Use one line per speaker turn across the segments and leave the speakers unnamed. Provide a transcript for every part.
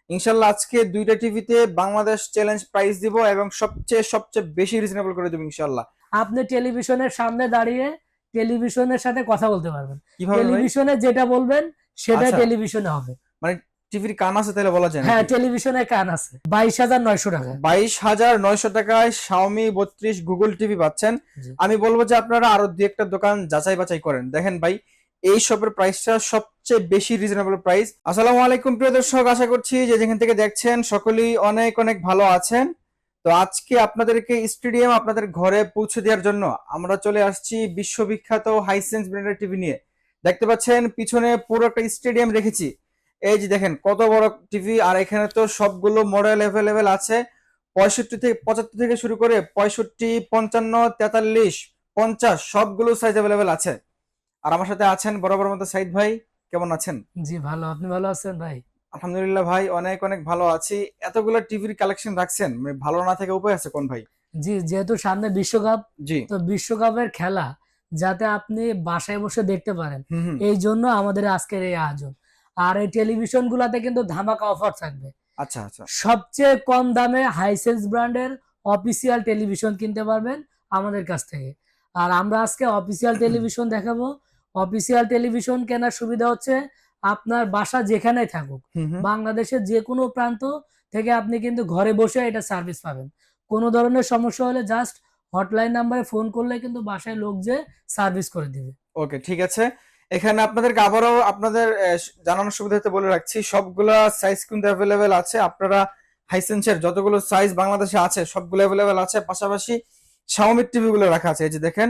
ইনশাল্লাহ আজকে দুইটা টিভিতে বাংলাদেশ চ্যালেঞ্জ প্রাইজ দিব এবং সবচেয়ে সবচেয়ে বেশি রিজনেবল করে দেবো ইনশাল্লাহ।
আপনি টেলিভিশনের সামনে দাঁড়িয়ে টেলিভিশনের সাথে কথা বলতে পারবেন।
কিভাবে ভাই?
টেলিভিশনে যেটা বলবেন সেটাই
আচ্ছা,
টেলিভিশনে হবে।
মানে টিভির কান আছে তাহলে বলা যায়
হ্যাঁ,
নাকি?
টেলিভিশনে কান আছে। 22,900 টাকা।
22,900 টাকায় শাওমি 32 গুগল টিভি পাচ্ছেন।
জি।
আমি বলবো যে আপনারা আরো দুই একটা দোকান যাচাই বাছাই করেন। দেখেন ভাই, এই শপের প্রাইসটা সবচেয়ে বেশি রিজনেবল প্রাইস। আসসালামু আলাইকুম প্রিয় দর্শক, আশা করছি যে যেখান থেকে দেখছেন সকলেই অনেক অনেক ভালো আছেন। তো আজকে আপনাদেরকে স্টেডিয়াম আপনাদের ঘরে পৌঁছে দেওয়ার জন্য আমরা চলে আসছি বিশ্ববিখ্যাত হাইসেন্স ব্র্যান্ডের টিভি নিয়ে। দেখতে পাচ্ছেন পিছনে পুরো একটা স্টেডিয়াম রেখেছি। এই যে দেখেন কত বড় টিভি, আর এখানে তো সবগুলো মডেল অ্যাভেলেবেল আছে। 75 থেকে শুরু করে 65, 55, 43, 50 সবগুলো সাইজ অ্যাভেলেবেল আছে। আর আমার সাথে আছেন বরাবর মতো সাইদ ভাই। কেমন আছেন?
জি ভালো, আপনি ভালো আছেন ভাই?
আলহামদুলিল্লাহ ভাই, অনেক অনেক ভালো আছি। এতগুলো টিভির কালেকশন রাখছেন, মানে ভালো না থেকে উপায় আছে কোন ভাই?
জি, যেহেতু সামনে বিশ্বকাপ,
জি।
তো বিশ্বকাপের খেলা যাতে আপনি বাসায় বসে দেখতে পারেন,
হুম হুম।
এই জন্য আমাদের আজকের এই আয়োজন। আর এই টেলিভিশন গুলাতে কিন্তু ধামাকা অফার থাকবে।
আচ্ছা আচ্ছা।
সবচেয়ে কম দামে হাইসেন্স ব্র্যান্ডের অফিসিয়াল টেলিভিশন কিনতে পারবেন আমাদের কাছ থেকে। আর আমরা আজকে অফিসিয়াল টেলিভিশন দেখাবো। অফিসিয়াল টেলিভিশন কেনার সুবিধা হচ্ছে আপনার বাসা যেখানেই থাকুক,
হুম হুম।
বাংলাদেশের যে কোনো প্রান্ত থেকে আপনি কিন্তু ঘরে বসে এটা সার্ভিস পাবেন। কোনো ধরনের সমস্যা হলে জাস্ট হটলাইন নাম্বারে ফোন করলে কিন্তু বাসায় লোক যে সার্ভিস করে দিবে।
ওকে, ঠিক আছে। এখানে আপনাদেরকে আবারও আপনাদের জানানোর সুবিধার্থে বলে রাখছি, সবগুলা সাইজ কিন্তু অ্যাভেলেবেল আছে। আপনারা হাইসেন্সের যতগুলো সাইজ বাংলাদেশে আছে সবগুলো অ্যাভেলেবেল আছে। পাশাপাশি শাওমির টিভি গুলো রাখা আছে। এই যে দেখেন,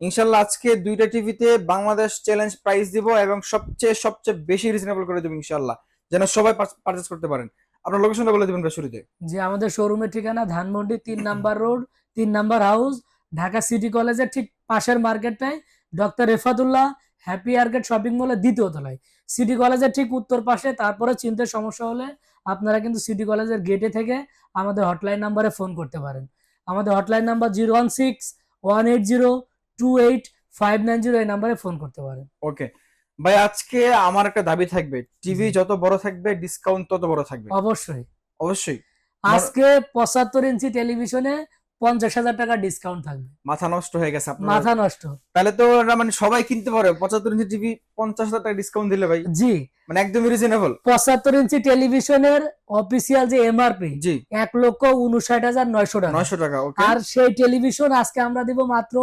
ইনশাল্লাহ আজকে দুইটা টিভিতে বাংলাদেশ চ্যালেঞ্জ প্রাইজ দিব এবং সবচেয়ে সবচেয়ে বেশি রিজনেবল করে দেবো ইনশাল্লাহ, যেন সবাই পারচেজ করতে পারেন। আপনার লোকেশনটা বলে দেবেন ভাই শুরুতে।
যে আমাদের শোরুমের ঠিকানা Dhanmondi 3 number road, 3 number house, Dhaka city কলেজের ঠিক পাশের মার্কেটটাই doctor Refatullah happy arcade shopping মলের দ্বিতীয় তলায়। সিটি কলেজের ঠিক উত্তর পাশে। তারপরে চিনতে সমস্যা হলে আপনারা কিন্তু সিটি কলেজের গেটে থেকে আমাদের হটলাইন নাম্বারে ফোন করতে পারেন। আমাদের হটলাইন নাম্বার 016-180-28-590, এই নাম্বারে ফোন করতে পারেন।
ওকে ভাই, আজকে আমার একটা দাবি থাকবে, টিভি
জি,
যত বড় থাকবে ডিসকাউন্ট তত বড় থাকবে।
অবশ্যই।
অবশ্যই।
আজকে 75 ইঞ্চি টেলিভিশনে 50,000 টাকা ডিসকাউন্ট থাকবে।
মাথা নষ্ট হয়ে গেছে আপনার।
মাথা নষ্ট।
তাহলে তো ওরা মানে সবাই কিনতে পারে 75 ইঞ্চি টিভি 50,000 টাকা ডিসকাউন্ট দিলে ভাই,
জি,
মানে একদমই রিজনেবল।
75 ইঞ্চি টেলিভিশনের অফিসিয়াল যে এমআরপি
জি।
1,59,900 টাকা।
900 টাকা। ওকে
আর সেই টেলিভিশন আজকে আমরা দিব মাত্র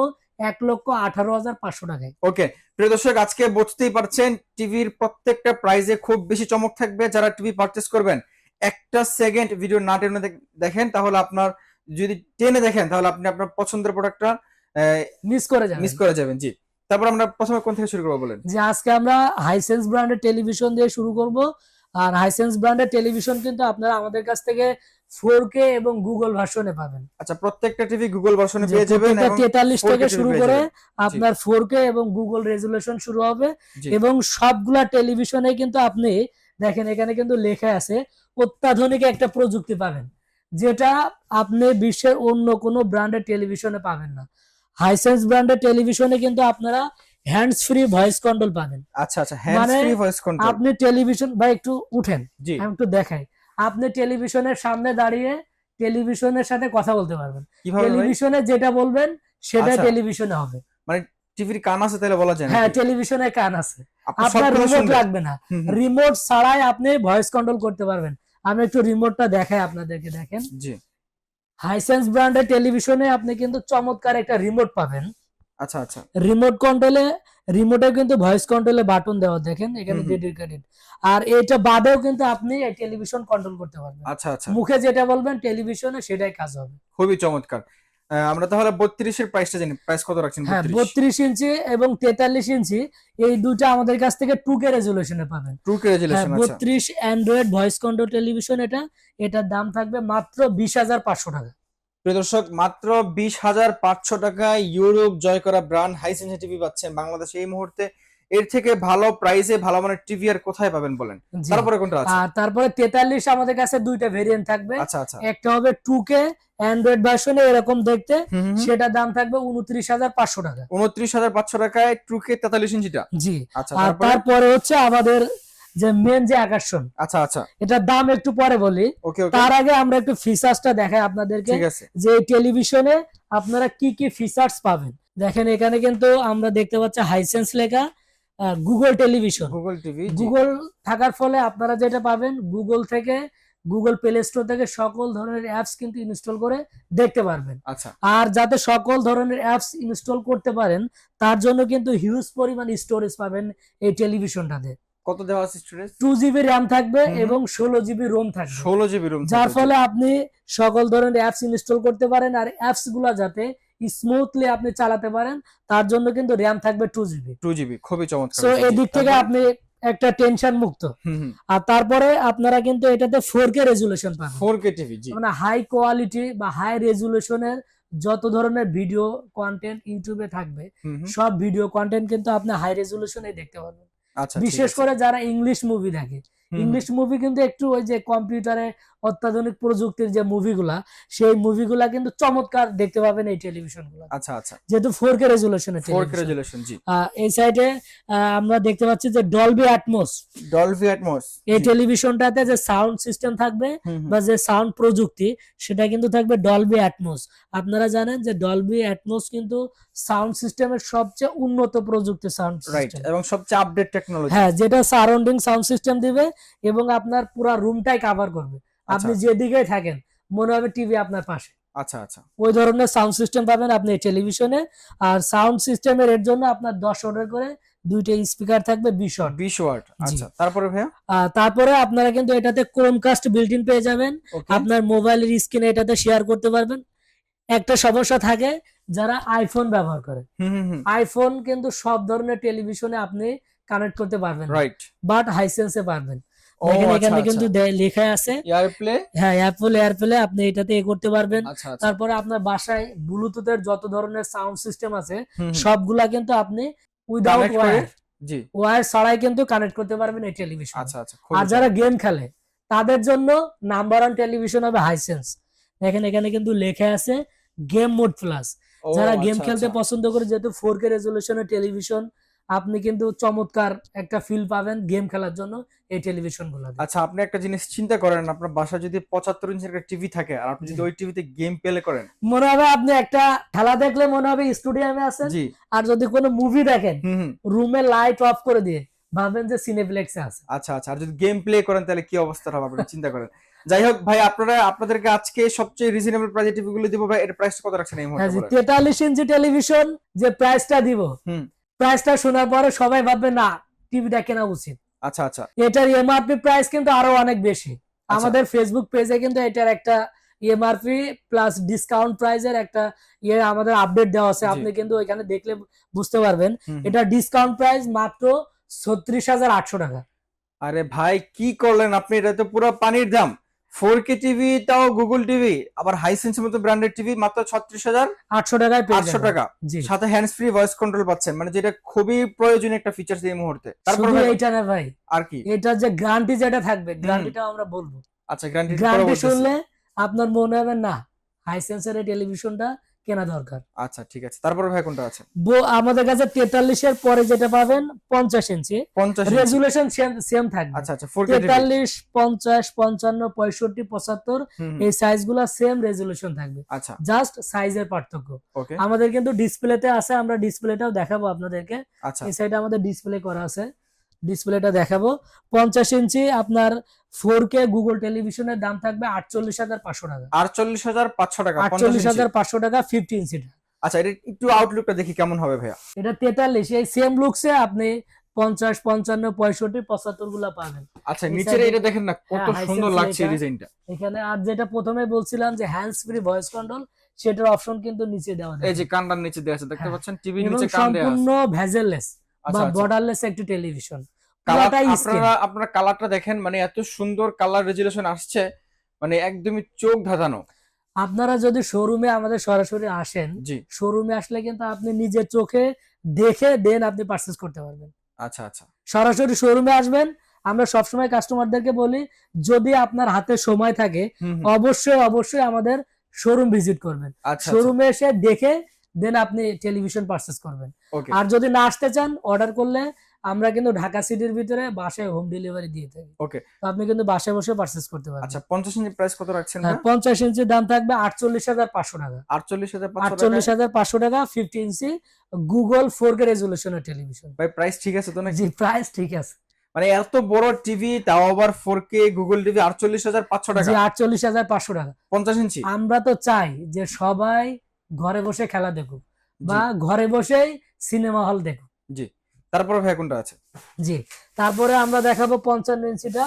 1,18,500 টাকায়।
ওকে। প্রিয় দর্শক, আজকে বুঝতেই পারছেন টিভির প্রত্যেকটা প্রাইজে খুব বেশি চমক থাকবে। যারা টিভি পারচেস করবেন, একটা সেকেন্ড ভিডিও না টেনে দেখেন, তাহলে আপনার যদি টেনে দেখেন তাহলে আপনি আপনার পছন্দের প্রোডাক্টটা
মিস করে যাবেন।
মিস করে যাবেন। জি। তারপর আমরা প্রথমে কোন থেকে শুরু করবো বলেন?
যে আজকে আমরা হাইসেন্স ব্র্যান্ডের টেলিভিশন দিয়ে শুরু করব। আর হাইসেন্স ব্র্যান্ডের টেলিভিশন কিন্তু আপনারা আমাদের কাছ থেকে 4K এবং গুগল ভার্সনে পাবেন।
আচ্ছা, প্রত্যেকটা টিভি গুগল ভার্সনে
যে
পেয়ে যাবেন এবং
43
4K
থেকে
টিভি
শুরু
পেয়ে
করে
যাবেন। জি
আপনার 4K এবং গুগল রেজুলেশন শুরু হবে।
জি।
এবং সবগুলা টেলিভিশনে কিন্তু আপনি দেখেন এখানে কিন্তু লেখা আছে অত্যাধুনিক একটা প্রযুক্তি পাবেন, যেটা আপনি বিশ্বের অন্য কোনো ব্র্যান্ডের টেলিভিশনে পাবেন না। হাইসেন্স ব্র্যান্ডের টেলিভিশনে কিন্তু আপনারা হ্যান্ডস ফ্রি ভয়েস কন্ট্রোল পাবেন।
আচ্ছা আচ্ছা, হ্যান্ডস
মানে
ফ্রি ভয়েস কন্ট্রোল।
আপনি টেলিভিশন, ভাই একটু উঠেন,
জি।
আমি একটু দেখাই। আপনি টেলিভিশনের সামনে দাঁড়িয়ে টেলিভিশনের সাথে কথা বলতে পারবেন।
কিভাবে ভাই?
টেলিভিশনে যেটা বলবেন সেটাই
আচ্ছা,
টেলিভিশনে হবে।
মানে টিভির কান আছে তাহলে বলা যায়
হ্যাঁ,
নাকি?
টেলিভিশনে কান আছে।
আপনি সব
আপনার
কথা
রিমোট
শুনবেন?
লাগবে না।
হুম হুম।
রিমোট ছাড়াই আপনি ভয়েস কন্ট্রোল করতে পারবেন। আমি একটু রিমোটটা দেখাই আপনাদেরকে, দেখেন।
জি।
হাইসেন্স ব্র্যান্ডের টেলিভিশনে আপনি কিন্তু চমৎকার একটা রিমোট পাবেন।
আচ্ছা আচ্ছা।
রিমোট কন্ট্রোলে, রিমোটে কিন্তু ভয়েস কন্ট্রোলে বাটন দেওয়া, দেখেন এখানে
হুম হুম।
ডেডিকেটেড। আর এটা বাদেও কিন্তু আপনি এই টেলিভিশন কন্ট্রোল করতে পারবেন।
আচ্ছা আচ্ছা,
মুখে যেটা বলবেন টেলিভিশনে সেটাই কাজ হবে।
খুবই চমৎকার। আমরা তাহলে 32 এর প্রাইসটা জানি, প্রাইস কত রাখছেন?
হ্যাঁ,
32
32 ইঞ্চি এবং 43 ইঞ্চি এই দুটা আমাদের কাছ থেকে 2K রেজুলেশনে পাবেন।
2K
হ্যাঁ,
রেজুলেশন। আচ্ছা
32 অ্যান্ড্রয়েড ভয়েস কন্ট্রোল টেলিভিশন এটা। এটার দাম থাকবে মাত্র 20,500 টাকা।
প্রিয় দর্শক, মাত্র 20,500 টাকায় ইউরোপ জয় করা ব্র্যান্ড হাইসেন্স টিভি পাচ্ছেন বাংলাদেশে এই মুহূর্তে। এর থেকে ভালো প্রাইসে ভালো মানের টিভি আর কোথায় পাবেন বলেন?
জি।
তারপরে কোনটা আছে?
আর তারপরে 43 আমাদের কাছে দুইটা ভেরিয়েন্ট থাকবে।
আচ্ছা আচ্ছা।
একটা হবে 2K অ্যান্ড্রয়েড ভার্সনে এরকম দেখতে,
হুম হুম।
সেটা দাম থাকবে 29,500 টাকা।
29,500 টাকায় 2K 43 ইঞ্চিটা।
জি।
আচ্ছা,
আর
তারপরে?
তারপরে হচ্ছে আমাদের যে মেন যে আকর্ষণ।
আচ্ছা আচ্ছা,
এটার দাম একটু পরে বলি,
ওকে ওকে,
তার আগে আমরা একটু ফিচার্সটা দেখাই আপনাদেরকে,
ঠিক আছে।
যে টেলিভিশনে আপনারা কি কি ফিচার্স পাবেন। দেখেন এখানে কিন্তু আমরা দেখতে পাচ্ছি হাইসেন্স লেখা, গুগল টেলিভিশন।
গুগল টিভি, জি।
গুগল থাকার ফলে আপনারা যেটা পাবেন, গুগল থেকে, গুগল প্লে স্টোর থেকে সকল ধরনের অ্যাপস কিন্তু ইনস্টল করে দেখতে পারবেন।
আচ্ছা,
আর যাতে সকল ধরনের অ্যাপস ইনস্টল করতে পারেন, তার জন্য কিন্তু হিউজ পরিমাণ স্টোরেজ পাবেন এই টেলিভিশনটাতে।
কত দেওয়া আছে স্টোরেজ?
2 GB র্যাম থাকবে
হুম।
এবং 16 GB রোম থাকবে,
16 GB রুম,
যার ফলে আপনি সকল ধরনের অ্যাপস ইনস্টল করতে পারেন। আর অ্যাপস গুলা যাতে স্মুথলি আপনি চালাতে পারেন, তার জন্য কিন্তু র্যাম থাকবে 2 GB।
2 GB, খুবই চমৎকার।
সো
বিষয়, জি।
এদিক থেকে
তারপরে?
আপনি একটা টেনশন মুক্ত।
হুম হুম,
আর তারপরে আপনারা কিন্তু এটাতে 4K রেজুলেশন পাবেন,
4K টিভি, জি।
মানে হাই কোয়ালিটি বা হাই রেজুলেশনের যত ধরনের ভিডিও কন্টেন্ট ইউটিউবে থাকবে,
হুম হুম,
সব ভিডিও কন্টেন্ট কিন্তু আপনি হাই রেজুলেশনে দেখতে পারবেন।
আচ্ছা,
বিশেষ করে যারা ইংলিশ মুভি দেখে,
হুম,
ইংলিশ মুভি কিন্তু একটু ওই যে কম্পিউটারে অত্যাধুনিক প্রযুক্তির যে মুভিগুলা, সেই মুভিগুলা কিন্তু চমৎকার দেখতে পাবেন এই টেলিভিশনগুলো,
আচ্ছা আচ্ছা,
যেহেতু 4K রেজুলেশনের
4K
টেলিভিশন।
রেজুলেশন, জি।
এই সাইডে আমরা দেখতে পাচ্ছি যে ডলবি অ্যাটমস।
ডলবি অ্যাটমস,
এই
জি।
টেলিভিশনটাতে যে সাউন্ড সিস্টেম থাকবে
হুম হুম,
বা যে সাউন্ড প্রযুক্তি, সেটা কিন্তু থাকবে ডলবি অ্যাটমস। আপনারা জানেন যে ডলবি অ্যাটমস কিন্তু সাউন্ড সিস্টেমের সবচেয়ে উন্নত প্রযুক্তি সাউন্ড
রাইট,
সিস্টেম।
এবং সবচেয়ে আপডেট টেকনোলজি।
হ্যাঁ, যেটা সারাউন্ডিং সাউন্ড সিস্টেম দিবে এবং আপনার পুরো রুমটাই কভার করবে। আপনি
আচ্ছা
যেদিকেই থাকেন মনে হবে টিভি আপনার পাশে,
আচ্ছা আচ্ছা,
ওই ধরনের সাউন্ড সিস্টেম পাবেন আপনি এই টেলিভিশনে। আর সাউন্ড সিস্টেমের এর জন্য আপনার 10 ওয়াটের করে দুইটা স্পিকার থাকবে, 20 ওয়াট।
20 ওয়াট।
জি।
আচ্ছা, তারপরে ভাইয়া?
তারপরে আপনারা কিন্তু এটাতে ক্রোমকাস্ট বিল্ট ইন পেয়ে যাবেন,
ওকে,
আপনার মোবাইলের স্ক্রিনে এটাতে শেয়ার করতে পারবেন। একটা সমস্যা থাকে যারা আইফোন ব্যবহার করে,
হুম হুম হুম,
আইফোন কিন্তু সব ধরনের টেলিভিশনে আপনি কানেক্ট করতে পারবেন না,
রাইট।
বাট হাইসেন্সে পারবেন।
ও
দেখেন
আচ্ছা
এখানে
আচ্ছা,
কিন্তু লেখা আছে,
এয়ারপ্লে।
হ্যাঁ, অ্যাপল এয়ারপ্লে, আপনি এটাতে করতে পারবেন।
আচ্ছা আচ্ছা,
তারপরে আপনার বাসায় ব্লুটুথের যত ধরনের সাউন্ড সিস্টেম আছে,
হুম হুম,
সবগুলা কিন্তু আপনি উইদাউট
কানেক্ট করে, জি।
ওয়্যার ছাড়াই কিন্তু কানেক্ট করতে পারবেন এই টেলিভিশন।
আচ্ছা আচ্ছা,
আর যারা গেম খেলে তাদের জন্য নাম্বার 1 টেলিভিশন হবে হাইসেন্স। দেখেন এখানে কিন্তু লেখা আছে গেম মোড প্লাস।
ও
যারা গেম
আচ্ছা
খেলতে
আচ্ছা,
পছন্দ করে, যেহেতু 4K রেজলিউশনের টেলিভিশন, আপনি কিন্তু চমৎকার একটা ফিল পাবেন গেম খেলার জন্য এই টেলিভিশন গুলোতে।
আচ্ছা। আপনি একটা জিনিস চিন্তা করেন, আপনার বাসায় যদি 75 ইঞ্চির একটা টিভি থাকে আর আপনি যদি ওই টিভিতে গেম প্লে করেন,
মনে হবে আপনি একটা খেলা দেখলে মনে হবে স্টুডিয়ামে আছেন।
জি।
আর যদি কোনো মুভি দেখেন,
হুম হুম,
রুমে লাইট অফ করে দিয়ে ভাবেন যে সিনেপ্লেক্সে আছে।
আচ্ছা আচ্ছা। আর যদি গেম প্লে করেন তাহলে কি অবস্থা হবে আপনি চিন্তা করেন। যাই হোক ভাই, আপনাদেরকে আজকে সবচেয়ে রিজনেবল প্রাইসে টিভি গুলো দিব ভাই। এর প্রাইস কত রাখছেন এই
হ্যাঁ
মুহূর্তে
জি,
বলেন?
43 ইঞ্চি টেলিভিশন যে প্রাইসটা দিব,
হুম,
প্রাইসটা শোনার পরে সবাই ভাববে না টিভিটা কেনা উচিত।
আচ্ছা আচ্ছা,
এটার এমআরপি প্রাইস কিন্তু আরো অনেক বেশি।
আচ্ছা।
আমাদের ফেসবুক পেজে কিন্তু এটার একটা এমআরপি প্লাস ডিসকাউন্ট প্রাইসের একটা আমাদের আপডেট দেওয়া আছে,
জি।
আপনি কিন্তু ওইখানে দেখলে বুঝতে পারবেন।
হুম হুম।
এটা ডিসকাউন্ট প্রাইস মাত্র 36,800 টাকা।
আরে ভাই কি করলেন আপনি? এটা তো পুরো পানির দাম। 4K টিভি, তাও গুগল টিভি, আবার হাইসেন্সের মতো ব্র্যান্ডেড টিভি মাত্র
800 টাকায় পেয়ে
36,800
যাবেন।
টাকা।
জি,
সাথে হ্যান্ডস ফ্রি ভয়েস কন্ট্রোল পাচ্ছেন, মানে যেটা খুবই প্রয়োজনীয় একটা ফিচার্স এই মুহূর্তে। তারপর
শুধু
ভাই
এইটা না ভাই,
আর কি?
এটার যে গ্যারান্টি যেটা থাকবে, গ্যারান্টিটাও আমরা বলবো।
আচ্ছা, গ্যারান্টি পরে
গ্যারান্টি
বলতেছি।
শুনলে আপনার মনে হবে না হাইসেন্সের এই টেলিভিশনটা কেনা দরকার।
আচ্ছা ঠিক আছে। তারপরে ভাই কোনটা আছে?
আমাদের কাছে 43 এর পরে যেটা পাবেন 50 ইঞ্চি
50 ইঞ্চি।
রেজুলেশন সেম থাকবে।
আচ্ছা আচ্ছা, 4K টিভি।
43, 50, 55, 65, 75
হুম হুম,
এই সাইজগুলো সেম রেজুলেশন থাকবে,
আচ্ছা,
জাস্ট সাইজের পার্থক্য।
ওকে,
আমাদের কিন্তু ডিসপ্লেতে আছে, আমরা ডিসপ্লেটাও দেখাবো আপনাদেরকে।
আচ্ছা
এই সাইডে আমাদের ডিসপ্লে করা আছে, ডিসপ্লেটা দেখাবো। 50 ইঞ্চি আপনার 4K গুগল টেলিভিশনের দাম থাকবে 48,500 টাকা।
48,500 টাকা 50 ইঞ্চি।
48,500 টাকা 50 ইঞ্চিটা।
আচ্ছা, এটা একটু আউটলুকটা দেখি কেমন হবে ভাইয়া।
এটা 43, এই সেম লুকসে আপনি 50, 55, 65, 75 গুলা পাবেন।
আচ্ছা,
এই
নিচের
side এ-
এটা দেখেন না কত
হ্যাঁ,
সুন্দর
Hisense
লাগছে এই
লেখা।
ডিজাইনটা।
এখানে আর যেটা প্রথমে বলছিলাম যে হ্যান্ডস ফ্রি ভয়েস কন্ট্রোল, সেটার অপশন কিন্তু নিচে দেওয়া
এই যে
থাকে।
কানটার নিচে দেয়া আছে, দেখতে
হ্যাঁ,
পাচ্ছেন টিভির
এবং
নিচে কান দেয়া
সম্পূর্ণ
আছে।
ভেজেললেস বা
আচ্ছা আচ্ছা,
বর্ডারলেস একটি টেলিভিশন,
কালার
পুরোটাই স্ক্রিন।
আপনারা কালারটা দেখেন, মানে এত সুন্দর কালার রেজুলেশন আসছে, মানে একদমই চোখ ধাঁধানো।
আপনারা যদি শোরুমে আমাদের সরাসরি আসেন,
জি,
শোরুমে আসলে কিন্তু আপনি নিজের চোখে দেখে দেন আপনি পারচেজ করতে পারবেন।
আচ্ছা আচ্ছা,
সরাসরি শোরুমে আসবেন। আমরা সবসময় কাস্টমারদেরকে বলি, যদি আপনার হাতে সময় থাকে
হুম হুম,
অবশ্যই আমাদের শোরুম ভিজিট করবেন।
আচ্ছা আচ্ছা,
শোরুমে এসে দেখে দেন আপনি টেলিভিশন পারচেজ করবেন।
ওকে,
আর যদি না আসতে চান, অর্ডার করলে আমরা কিন্তু ঢাকা সিটির ভিতরে বাসায় হোম ডেলিভারি দিয়ে থাকি।
ওকে,
তো আপনি কিন্তু বাসায় বসে পারচেজ করতে পারবেন।
আচ্ছা 50 ইঞ্চি প্রাইস কত রাখছেন
হ্যাঁ,
ভাই?
50 ইঞ্চির দাম থাকবে 48,500 টাকা।
48,500 টাকা।
48,500 টাকা 50 ইঞ্চি গুগল 4K রেজুলেশনের টেলিভিশন।
ভাই প্রাইস ঠিক আছে তো নাকি?
জি, প্রাইস ঠিক আছে।
মানে এত বড় টিভি, তাও আবার 4K গুগল টিভি 48,500 টাকা।
জি, 48,500 টাকা।
50 ইঞ্চি।
আমরা তো চাই যে সবাই ঘরে বসে খেলা দেখুক
জি
বা ঘরে বসেই সিনেমা হল দেখুক।
জি। তারপরে ভাই কোনটা আছে?
জি, তারপরে আমরা দেখাবো 55 ইঞ্চিটা।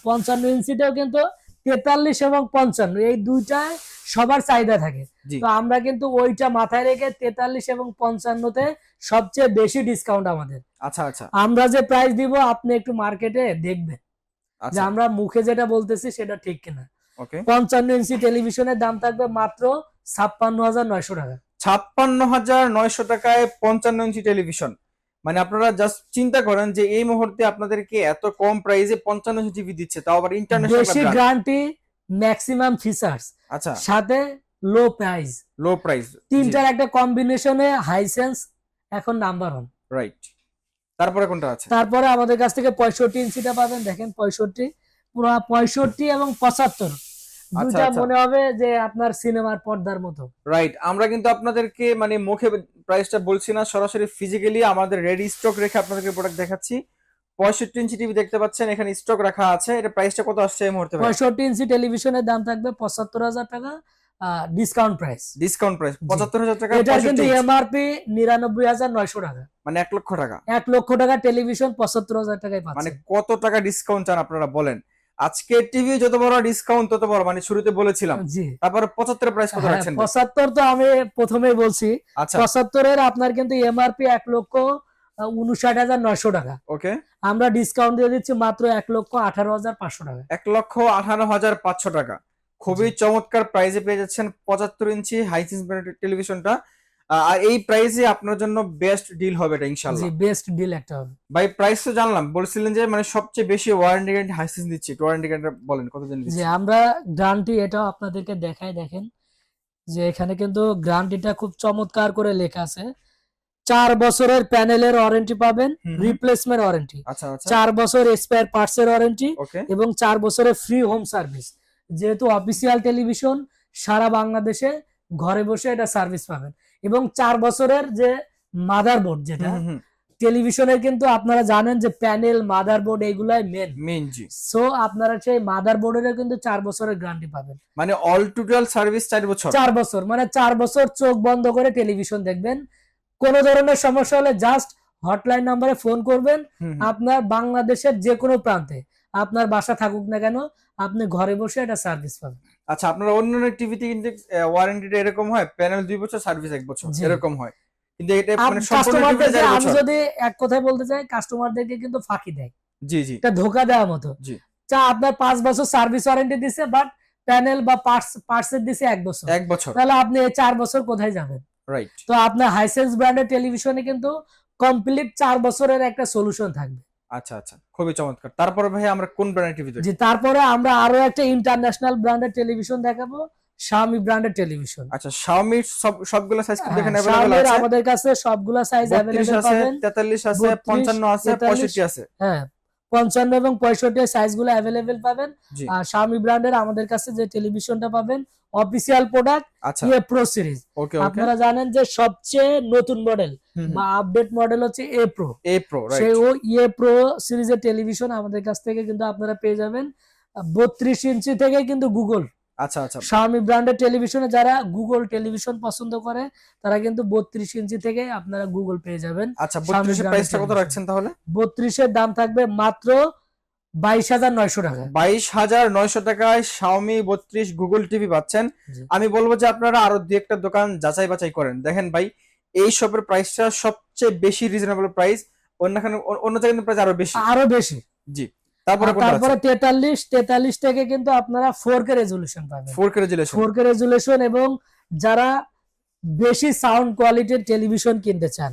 55 ইঞ্চিটাও কিন্তু 43 এবং 55 এই দুইটায় সবার চাহিদা থাকে।
জি।
তো আমরা কিন্তু ওইটা মাথায় রেখে 43 এবং 55তে সবচেয়ে বেশি ডিসকাউন্ট আমাদের।
আচ্ছা আচ্ছা
আমরা যে প্রাইস দিব আপনি একটু মার্কেটে দেখবেন যে
আচ্ছা।
আমরা মুখে যেটা বলতেছি সেটা ঠিক কিনা।
ওকে।
55 ইঞ্চি টেলিভিশনের দাম থাকবে মাত্র 56,900 টাকা।
56,900 টাকায় 55 ইঞ্চি টেলিভিশন। মানে আপনারা জাস্ট চিন্তা করেন যে এই মুহূর্তে আপনাদেরকে এত কম প্রাইসে 55 ইঞ্চি টিভি দিচ্ছে, তাও আবার ইন্টারন্যাশনাল
বেশি
ব্র্যান্ড।
গ্যারান্টি, ম্যাক্সিমাম ফিচার্স,
আচ্ছা,
সাথে লো প্রাইস,
লো প্রাইস।
তিনটার একটা কম্বিনেশনে হাইসেন্স এখন নাম্বার 1।
রাইট। তারপরে কোনটা আছে?
তারপরে আমাদের কাছ থেকে 65 ইঞ্চিটা পাবেন। দেখেন 65, পুরো 65 এবং 75
আচ্ছা
দুইটা
আচ্ছা।
মনে হবে যে আপনার সিনেমার পর্দার মতো।
রাইট। আমরা কিন্তু আপনাদেরকে মানে মুখে প্রাইসটা বলছি না, সরাসরি ফিজিক্যালি আমাদের রেডি স্টক রেখে আপনাদেরকে প্রোডাক্ট দেখাচ্ছি। 65 ইঞ্চি টিভি দেখতে পাচ্ছেন, এখানে স্টক রাখা আছে। এটা প্রাইসটা কত আসছে এই মুহূর্তে ভাই?
65 ইঞ্চি টেলিভিশনের দাম থাকবে 75,000 টাকা, ডিসকাউন্ট প্রাইস।
ডিসকাউন্ট প্রাইস 75,000 টাকা।
এটার কিন্তু
65 ইঞ্চি।
এমআরপি 99,900 টাকা।
মানে 1 লক্ষ টাকা।
1 লক্ষ টাকা টেলিভিশন 75,000 টাকায়
মানে
পাচ্ছেন।
কত টাকা ডিসকাউন্ট চান আপনারা বলেন? আজকে টিভি যত বড় ডিসকাউন্ট তত বড়, মানে শুরুতে বলেছিলাম।
জি,
তারপরে 75 প্রাইস কত
হ্যাঁ,
রাখছেন ভাই?
75 তো আমি প্রথমেই বলছি।
আচ্ছা
75 এর আপনার কিন্তু এমআরপি 1,59,900 টাকা।
ওকে।
আমরা ডিসকাউন্ট দিয়ে দিচ্ছি মাত্র 1,18,500 টাকা।
1,18,500 টাকা। খুবই চমৎকার প্রাইসে পেয়ে যাচ্ছেন 75 ইঞ্চি হাইসেন্স ব্র্যান্ডের টেলিভিশনটা। আর এই প্রাইসে আপনার জন্য বেস্ট ডিল হবে এটা
জি,
ইনশাআল্লাহ।
বেস্ট ডিল একটা হবে।
ভাই প্রাইস তো জানলাম, বলছিলেন যে মানে সবচেয়ে বেশি ওয়ারেন্টি গ্যারান্টি হাইসেন্স দিচ্ছি। ওয়ারেন্টি গ্যারান্টি বলেন কতদিন
যে
দিচ্ছি?
আমরা গ্যারান্টি এটাও আপনাদেরকে দেখাই, দেখেন যে এখানে কিন্তু গ্যারান্টিটা খুব চমৎকার করে লেখা আছে। 4 বছরের প্যানেলের ওয়ারেন্টি পাবেন,
হুম।
রিপ্লেসমেন্ট ওয়ারেন্টি,
আচ্ছা আচ্ছা
4 বছর স্পেয়ার পার্টস এর ওয়ারেন্টি
ওকে।
এবং 4 বছরের ফ্রি হোম সার্ভিস। যেহেতু অফিসিয়াল টেলিভিশন, সারা বাংলাদেশে ঘরে বসে এটা সার্ভিস পাবেন। এবং 4 বছরের যে মাদারবোর্ড, যেটা টেলিভিশনের কিন্তু আপনারা জানেন যে প্যানেল, মাদারবোর্ড এগুলাই মেন।
মেন জি।
সো আপনারা সেই মাদারবোর্ডেরও কিন্তু 4 বছরের গ্যারান্টি পাবেন।
মানে অল টোটাল সার্ভিস 4 বছর।
4 বছর মানে 4 বছর চোখ বন্ধ করে টেলিভিশন দেখবেন। কোনো ধরনের সমস্যা হলে জাস্ট হটলাইন নম্বরে ফোন করবেন। আপনার বাংলাদেশের যে কোনো প্রান্তে আপনার বাসা থাকুক না কেন, আপনি ঘরে বসে এটা সার্ভিস পাবেন।
আচ্ছা, আপনারা অন্যান্য টিভিতে কিন্তু ওয়ারেন্টিটা এরকম হয়, প্যানেল 2 বছর সার্ভিস 1 বছর
জি।
এরকম হয়, কিন্তু এটা মানে সম্পূর্ণ
কাস্টমারদের,
টিভিতে 4
আমি
বছর।
যদি এক কথায় বলতে চাই, কাস্টমারদেরকে কিন্তু ফাঁকি দেয়,
জি জি
এটা ধোকা দেওয়ার মতো।
জি।
আপনার 5 বছর সার্ভিস ওয়ারেন্টি দিছে, বাট প্যানেল বা পার্টসের দিছে 1 বছর।
1 বছর।
তাহলে আপনি এই 4 বছর কোথায় যাবেন?
রাইট।
তো আপনার হাইসেন্স ব্র্যান্ডের টেলিভিশনে কিন্তু কমপ্লিট 4 বছরের একটা সলিউশন থাকবে।
আচ্ছা আচ্ছা, খুবই চমৎকার। তারপরে ভাই আমরা কোন ব্র্যান্ডের টিভি দেখব?
জি, তারপরে আমরা আরো একটা ইন্টারন্যাশনাল ব্র্যান্ডের টেলিভিশন দেখাবো, Xiaomi ব্র্যান্ডের টেলিভিশন।
আচ্ছা, Xiaomi সবগুলো সাইজ কি দেখেন अवेलेबल
Xiaomi
আছে?
আমাদের কাছে সবগুলা সাইজ
32
अवेलेबल
আছে,
পাবেন।
43 আছে, 55 আছে, 65 আছে।
হ্যাঁ, 55 এবং 65 সাইজগুলো अवेलेबल পাবেন।
জি।
আর Xiaomi ব্র্যান্ডের আমাদের কাছে যে টেলিভিশনটা পাবেন অফিশিয়াল প্রোডাক্ট
আচ্ছা
এ প্রো সিরিজ।
ওকে ওকে।
আপনারা জানেন যে সবচেয়ে নতুন মডেল বা আপডেট মডেল হচ্ছে এ প্রো।
এ প্রো
সেই
রাইট।
ও এ প্রো সিরিজের টেলিভিশন আমাদের কাছ থেকে কিন্তু আপনারা পেয়ে যাবেন 32 ইঞ্চি থেকে কিন্তু গুগল।
আচ্ছা আচ্ছা
Xiaomi ব্র্যান্ডের টেলিভিশনে যারা গুগল টেলিভিশন পছন্দ করে তারা কিন্তু 32 ইঞ্চি থেকে আপনারা গুগল পেয়ে যাবেন।
আচ্ছা।
Xiaomi
32 এর প্রাইসটা কত
ব্র্যান্ডের
রাখছেন তাহলে?
32 এর দাম থাকবে মাত্র 22,900 টাকা।
22,900 টাকায় Xiaomi 32 গুগল টিভি পাচ্ছেন।
জি।
আমি বলবো যে আপনারা আরো দুই একটা দোকান যাচাই বাছাই করেন। দেখেন ভাই, এই শপের প্রাইসটা সবচেয়ে বেশি রিজনেবল প্রাইস। অন্য জায়গায় কিন্তু প্রাইস আরো বেশি।
জি।
তারপরে কোনটা আছে?
তারপরে 43 থেকে কিন্তু আপনারা 4K রেজোলিউশন পাবেন।
4K resolution.
4K রেজোলিউশন এবং যারা বেশি সাউন্ড কোয়ালিটির টেলিভিশন কিনতে চান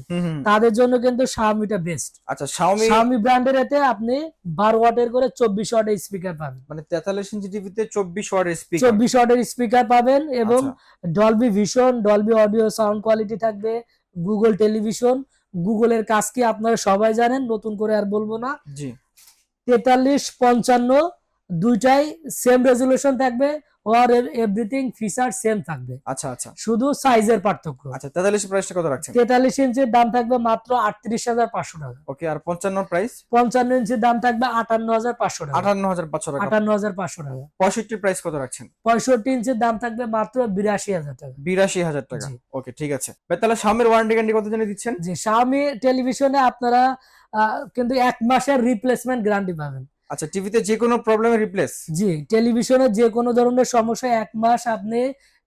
তাদের জন্য কিন্তু Xiaomiটা বেস্ট।
আচ্ছা, Xiaomi
ব্র্যান্ডের এতে আপনি 12 ওয়াটের করে 24 ওয়াটের স্পিকার পাবেন।
মানে 43 ইঞ্চি টিভিতে 24 ওয়াটের স্পিকার।
24 ওয়াটের স্পিকার পাবেন এবং
আচ্ছা।
Dolby vision, Dolby audio sound quality থাকবে, গুগল টেলিভিশন, গুগলের কাজ কি আপনারা সবাই জানেন, নতুন করে আর বলবো না।
জি
43-55 দুইটাই সেম রেজুলেশন থাকবে, আর এভরিথিং ফিচার সেম থাকবে,
আচ্ছা আচ্ছা
শুধু সাইজের পার্থক্য।
আচ্ছা 43 প্রাইসটা কত রাখছেন?
43 ইঞ্চির দাম থাকবে মাত্র 38,500 টাকা।
ওকে, আর 55 প্রাইস?
55 ইঞ্চির দাম থাকবে 58,500 টাকা।
58,500 টাকা।
58,500 টাকা।
65 প্রাইস কত রাখছেন?
65 ইঞ্চির দাম থাকবে মাত্র 82,000 টাকা।
82,000 টাকা।
জি।
ওকে ঠিক আছে ভাই, তাহলে Xiaomi ওয়ারেন্টি গ্যারান্টি কত দিনে দিচ্ছেন?
জি, Xiaomi টেলিভিশনে আপনারা কিন্তু 1 মাসের রিপ্লেসমেন্ট গ্যারান্টি পাবেন।
আচ্ছা, টিভিতে যে কোনো প্রবলেমে রিপ্লেস?
জি, টেলিভিশনে যে কোনো ধরনের সমস্যা 1 মাস আপনি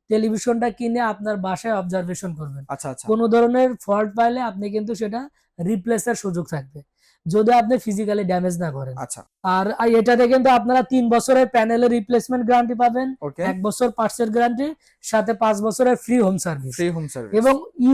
টেলিভিশনটা কিনে আপনার বাসায় অবজারভেশন করবেন।
আচ্ছা আচ্ছা
কোনো ধরনের ফল্ট পাইলে আপনি কিন্তু সেটা রিপ্লেসের সুযোগ থাকবে, যদি আপনি ফিজিক্যালি ড্যামেজ না করেন।
আচ্ছা
আর এটাতে কিন্তু আপনারা 3 বছরের প্যানেলের রিপ্লেসমেন্ট গ্যারান্টি পাবেন,
ওকে,
1 বছর পার্টসের গ্যারান্টি, সাথে 5 বছরের free home service
free home service
এবং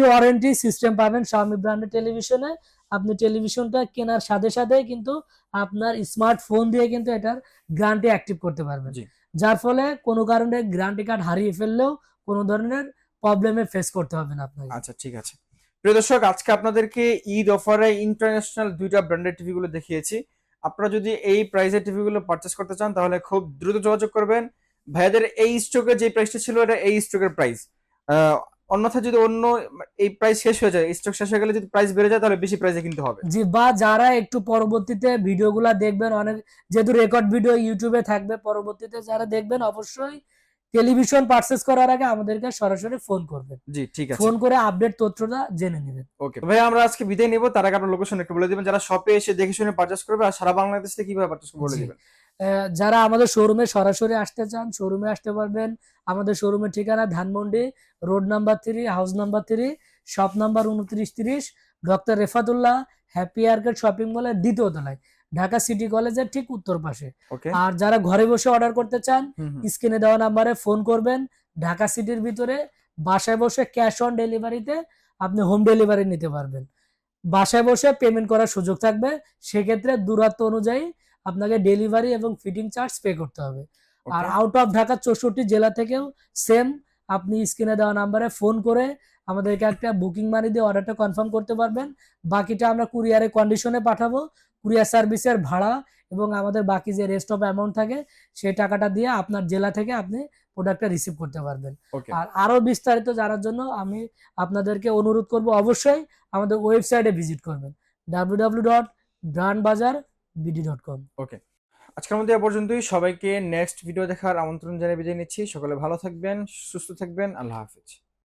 ওয়ারেন্টি সিস্টেম পাবেন Xiaomi ব্র্যান্ডের টেলিভিশনে। আপনি টেলিভিশনটা কেনার সাথে সাথে কিন্তু আপনার স্মার্টফোন দিয়ে কিন্তু এটার গ্যারান্টি অ্যাক্টিভ করতে পারবেন,
জি।
যার ফলে কোনো কারণে গ্যারান্টি কার্ড হারিয়ে ফেললেও কোনো ধরনের প্রবলেমে ফেস করতে হবে না আপনাকে।
আচ্ছা ঠিক আছে প্রিয় দর্শক, আজকে আপনাদেরকে ঈদ অফারে ইন্টারন্যাশনাল দুইটা ব্র্যান্ডেড টিভি গুলো দেখিয়েছি। আপনারা যদি এই প্রাইসের টিভি গুলো পারচেস করতে চান তাহলে খুব দ্রুত যোগাযোগ করবেন। ভাইয়াদের এই স্টকে যে প্রাইসটা ছিল এটা এই স্টকের প্রাইস, অন্যথায় যদি অন্য এই প্রাইস শেষ হয়ে যায়, স্টক শেষ হয়ে গেলে যদি প্রাইস বেড়ে যায় তাহলে বেশি প্রাইসে কিনতে হবে।
জি, বা যারা একটু পরবর্তীতে ভিডিওগুলা দেখবেন, অনেক যেহেতু রেকর্ড ভিডিও ইউটিউবে থাকবে, পরবর্তীতে যারা দেখবেন অবশ্যই টেলিভিশন পারচেস করার আগে আমাদেরকে সরাসরি ফোন করবেন,
জি ঠিক আছে,
ফোন করে আপডেট তথ্যটা জেনে নেবেন।
ওকে ভাই, আমরা আজকে বিদায় নেব। তার আগে আপনার লোকেশন একটু বলে দিবেন, যারা শপে এসে দেখে শুনে পারচেস করবে, আর সারা বাংলাদেশ থেকে কিভাবে পারচেস করবে বলে
জি,
দিবেন।
যারা আমাদের শোরুমে সরাসরি আসতে চান, শোরুমে আসতে পারবেন। আমাদের শোরুমের ঠিকানা Dhanmondi road number 3, house number 3, shop number 2930, doctor Refatullah happy arcade shopping মলের দ্বিতীয় তলায়, ঢাকা সিটি কলেজের ঠিক উত্তর পাশে।
ওকে,
আর যারা ঘরে বসে অর্ডার করতে চান,
হুম হুম,
স্ক্রিনে দেওয়া নাম্বারে ফোন করবেন। ঢাকা সিটির ভিতরে বাসায় বসে ক্যাশ অন ডেলিভারিতে আপনি হোম ডেলিভারি নিতে পারবেন। বাসায় বসে পেমেন্ট করার সুযোগ থাকবে, সেক্ষেত্রে দূরত্ব অনুযায়ী আপনাকে ডেলিভারি এবং ফিটিং চার্জ পে করতে হবে। আর
ওকে,
আউট অফ ঢাকা 64 জেলা থেকেও সেম, আপনি স্ক্রিনে দেওয়া নাম্বারে ফোন করে আমাদেরকে একটা বুকিং মানি দিয়ে অর্ডারটা কনফার্ম করতে পারবেন। বাকিটা আমরা কুরিয়ারের কন্ডিশনে পাঠাবো। কুরিয়ার সার্ভিসের ভাড়া এবং আমাদের বাকি যে রেস্ট অফ অ্যামাউন্ট থাকে সেই টাকাটা দিয়ে আপনার জেলা থেকে আপনি প্রোডাক্টটা রিসিভ করতে পারবেন।
ওকে,
আর আরো বিস্তারিত জানার জন্য আমি আপনাদেরকে অনুরোধ করব অবশ্যই আমাদের ওয়েবসাইটে ভিজিট করবেন www.brandbazarbd.com।
ওকে। আজকের মধ্যে এ পর্যন্তই। সবাইকে নেক্সট ভিডিও দেখার আমন্ত্রণ জানিয়ে বিদায় নিচ্ছি। সকলে ভালো থাকবেন, সুস্থ থাকবেন। আল্লাহ হাফেজ।